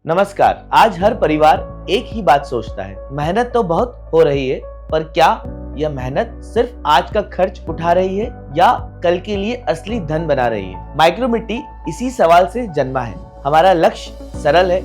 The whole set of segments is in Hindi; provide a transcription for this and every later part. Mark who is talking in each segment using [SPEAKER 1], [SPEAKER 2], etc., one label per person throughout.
[SPEAKER 1] नमस्कार। आज हर परिवार एक ही बात सोचता है, मेहनत तो बहुत हो रही है, पर क्या यह मेहनत सिर्फ आज का खर्च उठा रही है या कल के लिए असली धन बना रही है? माइक्रोमिट्टी इसी सवाल से जन्मा है। हमारा लक्ष्य सरल है,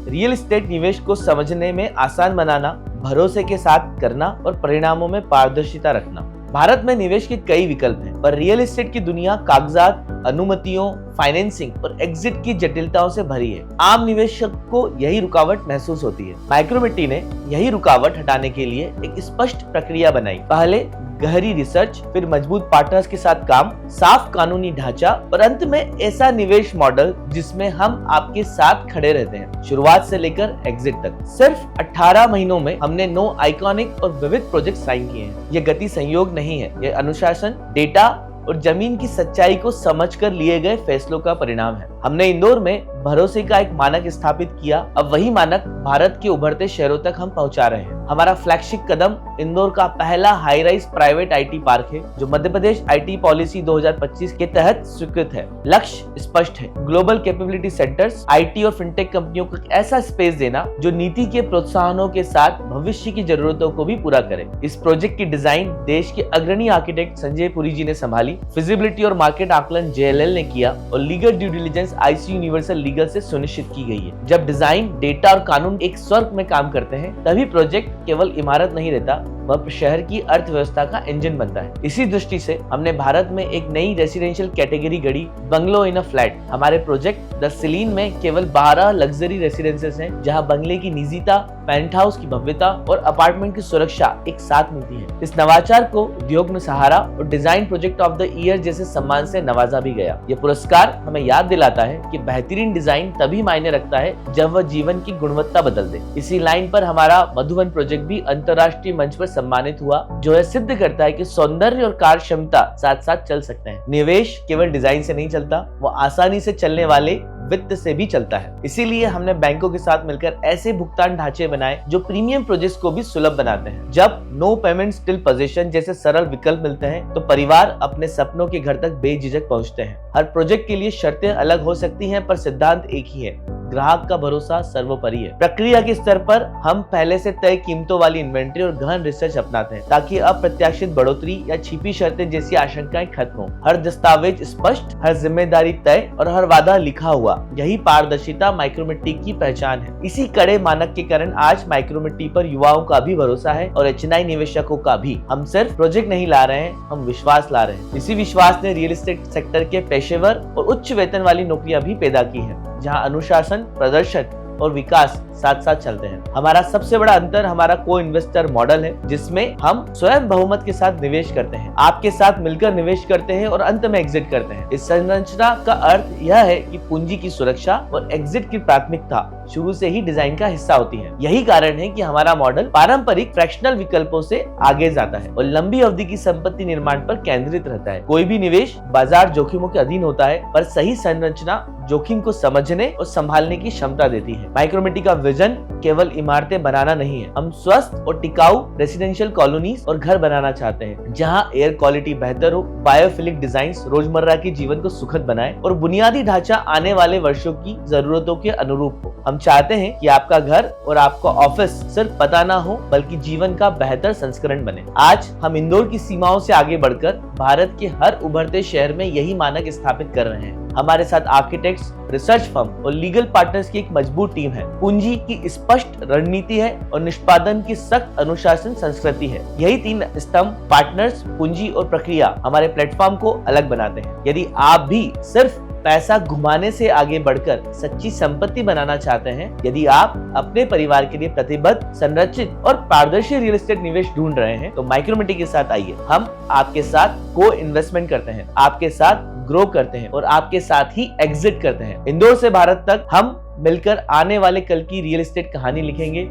[SPEAKER 1] रियल एस्टेट निवेश को समझने में आसान बनाना, भरोसे के साथ करना और परिणामों में पारदर्शिता रखना। भारत में निवेश के कई विकल्प हैं, पर रियल एस्टेट की दुनिया कागजात, अनुमतियों, फाइनेंसिंग और एग्जिट की जटिलताओं से भरी है। आम निवेशक को यही रुकावट महसूस होती है। माइक्रोमिट्टी ने यही रुकावट हटाने के लिए एक स्पष्ट प्रक्रिया बनाई। पहले गहरी रिसर्च, फिर मजबूत पार्टनर्स के साथ काम, साफ कानूनी ढांचा और अंत में ऐसा निवेश मॉडल जिसमें हम आपके साथ खड़े रहते हैं, शुरुआत से लेकर एग्जिट तक। सिर्फ 18 महीनों में हमने 9 आइकॉनिक और विविध प्रोजेक्ट साइन किए हैं। ये गति संयोग नहीं है, ये अनुशासन, डेटा और जमीन की सच्चाई को समझकर लिए गए फैसलों का परिणाम है। हमने इंदौर में भरोसे का एक मानक स्थापित किया। अब वही मानक भारत के उभरते शहरों तक हम पहुंचा रहे हैं। हमारा फ्लैगशिप कदम इंदौर का पहला high rise private IT park है, जो मध्य प्रदेश आईटी पॉलिसी 2025 के तहत स्वीकृत है। लक्ष्य स्पष्ट है, ग्लोबल कैपेबिलिटी सेंटर्स, आईटी और फिनटेक कंपनियों को ऐसा स्पेस देना जो नीति के प्रोत्साहनों के साथ भविष्य की जरूरतों को भी पूरा करे। इस प्रोजेक्ट की डिजाइन देश के अग्रणी आर्किटेक्ट संजय पुरी जी ने संभाली, फिजिबिलिटी और मार्केट आकलन JLL ने किया और legal due diligence IC universal legal से सुनिश्चित की गई है। जब डिजाइन, डेटा और कानून एक स्वर्ग में काम करते हैं, तभी प्रोजेक्ट केवल इमारत नहीं रहता, वह शहर की अर्थव्यवस्था का इंजन बनता है। इसी दृष्टि से हमने भारत में एक नई residential category Garhi, bungalow in a flat. हमारे प्रोजेक्ट द सिलीन में केवल 12 लग्जरी रेसिडेंसेस हैं, जहां बंगले की निजीता, पेंट हाउस की भव्यता और अपार्टमेंट की सुरक्षा एक साथ मिलती है। इस नवाचार को उद्योग में सहारा और design project of the year जैसे सम्मान से नवाजा भी गया। यह पुरस्कार हमें याद दिलाता है कि बेहतरीन डिजाइन तभी मायने रखता है जब वह जीवन की गुणवत्ता बदल दे। इसी लाइन पर हमारा मधुबन प्रोजेक्ट भी अंतर्राष्ट्रीय मंच पर सम्मानित हुआ, जो यह सिद्ध करता है कि सौंदर्य और कार्य क्षमता साथ साथ चल सकते हैं। निवेश केवल डिजाइन से नहीं चलता, वो आसानी से चलने वाले वित्त से भी चलता है। इसीलिए हमने बैंकों के साथ मिलकर ऐसे भुगतान ढांचे बनाए जो प्रीमियम प्रोजेक्ट्स को भी सुलभ बनाते हैं। जब नो पेमेंट स्टिल पोजीशन जैसे सरल विकल्प मिलते हैं, तो परिवार अपने सपनों के घर तक बेझिझक पहुंचते हैं। हर प्रोजेक्ट के लिए शर्तें अलग हो सकती हैं, पर सिद्धांत एक ही है, ग्राहक का भरोसा सर्वोपरि है। प्रक्रिया के स्तर पर हम पहले से तय कीमतों वाली इन्वेंट्री और गहन रिसर्च अपनाते हैं, ताकि अप्रत्याशित बढ़ोतरी या छिपी शर्तें जैसी आशंकाएं खत्म हो। हर दस्तावेज स्पष्ट, हर जिम्मेदारी तय और हर वादा लिखा हुआ। यही पारदर्शिता माइक्रोमिट्टी की पहचान है। इसी कड़े मानक के कारण आज माइक्रोमिट्टी पर युवाओं का भी भरोसा है और HNI निवेशकों का भी। हम सिर्फ प्रोजेक्ट नहीं ला रहे हैं, हम विश्वास ला रहे हैं। इसी विश्वास ने रियल एस्टेट सेक्टर के पेशेवर और उच्च वेतन वाली नौकरियां भी पैदा की हैं, जहां अनुशासन, प्रदर्शन और विकास साथ साथ चलते हैं। हमारा सबसे बड़ा अंतर हमारा को इन्वेस्टर मॉडल है, जिसमें हम स्वयं बहुमत के साथ निवेश करते हैं, आपके साथ मिलकर निवेश करते हैं और अंत में एग्जिट करते हैं। इस संरचना का अर्थ यह है कि पूंजी की सुरक्षा और एग्जिट की प्राथमिकता शुरू से ही डिजाइन का हिस्सा होती है। यही कारण है कि हमारा मॉडल पारंपरिक फ्रैक्शनल विकल्पों से आगे जाता है और लंबी अवधि की संपत्ति निर्माण पर केंद्रित रहता है। कोई भी निवेश बाजार जोखिमों के अधीन होता है, पर सही संरचना जोखिम को समझने और संभालने की क्षमता देती है। माइक्रोमिट्टी का विजन केवल इमारतें बनाना नहीं है, हम स्वस्थ और टिकाऊ रेसिडेंशियल कॉलोनीज और घर बनाना चाहते हैं, जहां एयर क्वालिटी बेहतर हो, बायोफिलिक डिजाइन्स रोजमर्रा के जीवन को सुखद बनाए और बुनियादी ढांचा आने वाले वर्षों की जरूरतों के अनुरूप हो। हम चाहते हैं कि आपका घर और आपका ऑफिस सिर्फ पता ना हो, बल्कि जीवन का बेहतर संस्करण बने। आज हम इंदौर की सीमाओं से आगे बढ़कर भारत के हर उभरते शहर में यही मानक स्थापित कर रहे हैं। हमारे साथ आर्किटेक्ट्स, रिसर्च फर्म और लीगल पार्टनर्स की एक मजबूत टीम है। पूंजी की स्पष्ट रणनीति है और निष्पादन की सख्त अनुशासन संस्कृति है। यही 3 स्तंभ, पार्टनर्स, पूंजी और प्रक्रिया, हमारे प्लेटफॉर्म को अलग बनाते हैं। यदि आप भी सिर्फ पैसा घुमाने से आगे बढ़कर सच्ची संपत्ति बनाना चाहते हैं, यदि आप अपने परिवार के लिए प्रतिबद्ध, संरचित और पारदर्शी रियल एस्टेट निवेश ढूंढ रहे हैं, तो माइक्रोमिट्टी के साथ आइए। हम आपके साथ को इन्वेस्टमेंट करते हैं, आपके साथ ग्रो करते हैं और आपके साथ ही एग्जिट करते हैं। इंदौर से भारत तक हम मिलकर आने वाले कल की रियल एस्टेट कहानी लिखेंगे।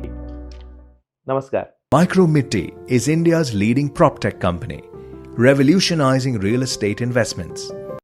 [SPEAKER 1] नमस्कार।
[SPEAKER 2] Micromitti is India's leading PropTech company, revolutionizing real estate investments.